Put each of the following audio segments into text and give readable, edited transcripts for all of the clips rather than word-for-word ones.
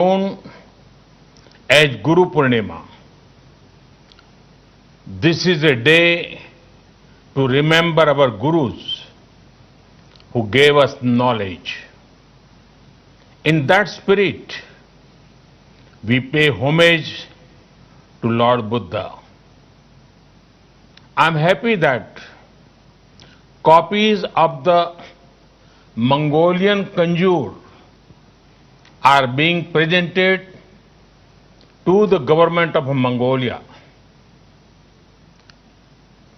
known as Guru Purnima. This is a day to remember our Gurus who gave us knowledge. In that spirit, we pay homage to Lord Buddha. I am happy that copies of the Mongolian Kanjur are being presented to the government of Mongolia.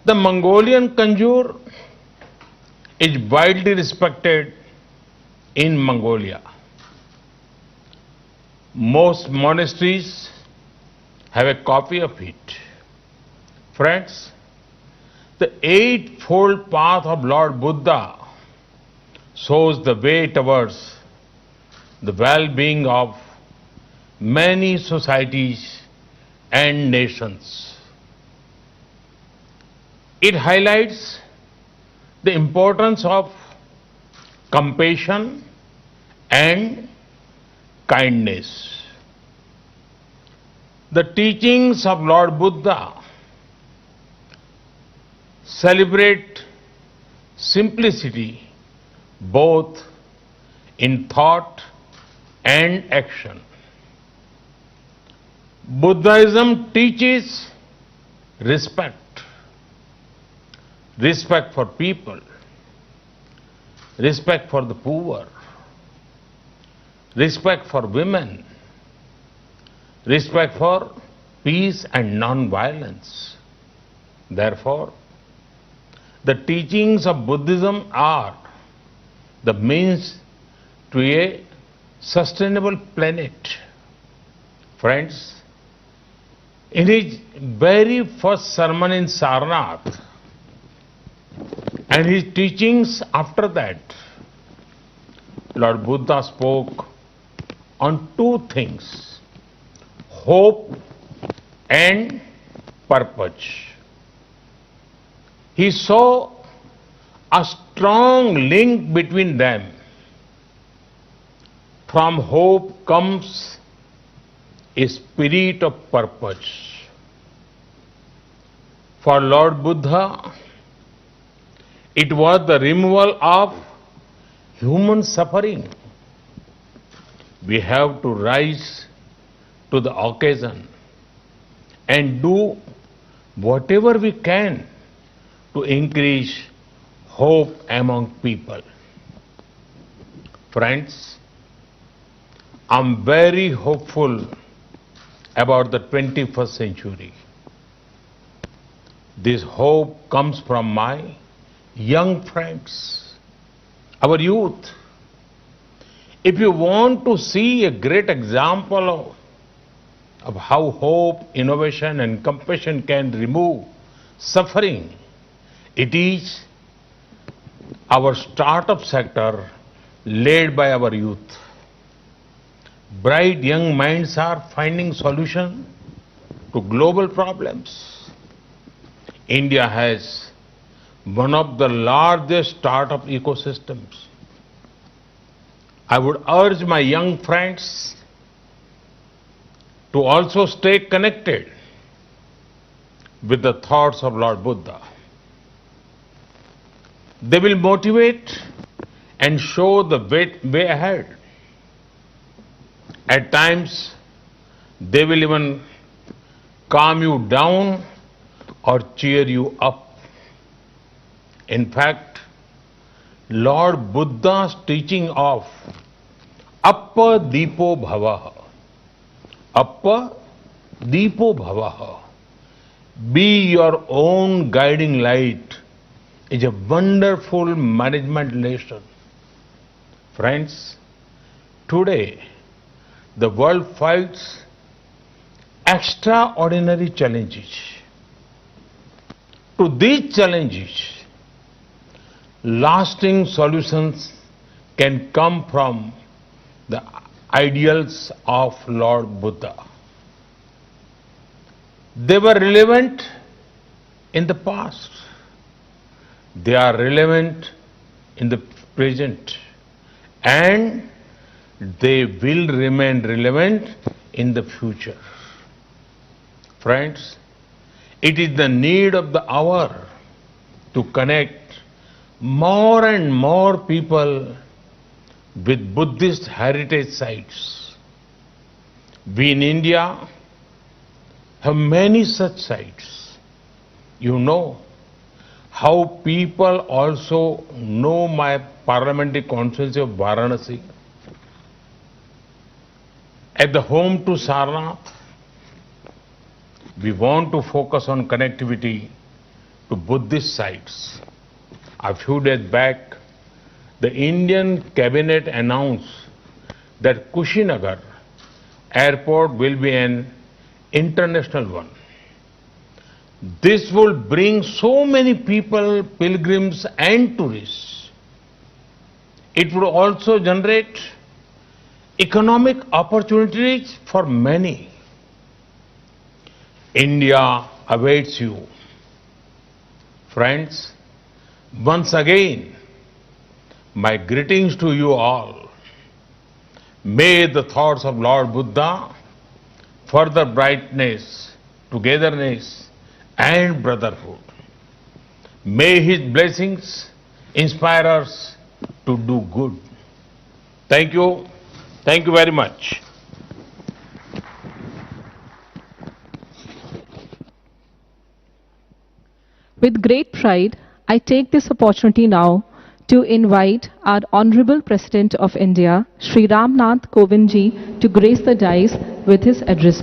The Mongolian Kanjur is widely respected in Mongolia. Most monasteries have a copy of it. Friends, the Eightfold Path of Lord Buddha shows the way towards the well-being of many societies and nations. It highlights the importance of compassion and kindness. The teachings of Lord Buddha celebrate simplicity both in thought and action. Buddhism teaches respect for people, respect for the poor, respect for women, respect for peace and non-violence. Therefore, the teachings of Buddhism are the means to a sustainable planet. Friends, in his very first sermon in Sarnath and his teachings after that, Lord Buddha spoke on two things: hope and purpose. He saw a strong link between them. From hope comes a spirit of purpose. For Lord Buddha, it was the removal of human suffering. We have to rise to the occasion and do whatever we can to increase hope among people. Friends, I'm very hopeful about the 21st century. This hope comes from my young friends, our youth. If you want to see a great example of how hope, innovation and compassion can remove suffering, it is our startup sector led by our youth. Bright young minds are finding solutions to global problems. India has one of the largest startup ecosystems. I would urge my young friends to also stay connected with the thoughts of Lord Buddha. They will motivate and show the way ahead. At times, they will even calm you down or cheer you up. In fact, Lord Buddha's teaching of Appa Deepo Bhavaha, be your own guiding light, is a wonderful management lesson. Friends, today the world fights extraordinary challenges. To these challenges, lasting solutions can come from the ideals of Lord Buddha. They were relevant in the past. They are relevant in the present. And they will remain relevant in the future. Friends, it is the need of the hour to connect more and more people with Buddhist heritage sites. We in India have many such sites. You know how people also know my parliamentary constituency of Varanasi. At the home to Sarnath, we want to focus on connectivity to Buddhist sites. A few days back, the Indian cabinet announced that Kushinagar airport will be an international one. This will bring so many people, pilgrims and tourists. It would also generate economic opportunities for many. India awaits you. Friends, once again, my greetings to you all. May the thoughts of Lord Buddha further brightness, togetherness and brotherhood. May his blessings inspire us to do good. Thank you. Thank you very much. With great pride, I take this opportunity now to invite our Honorable President of India, Shri Ram Nath Kovind ji, to grace the dais with his address.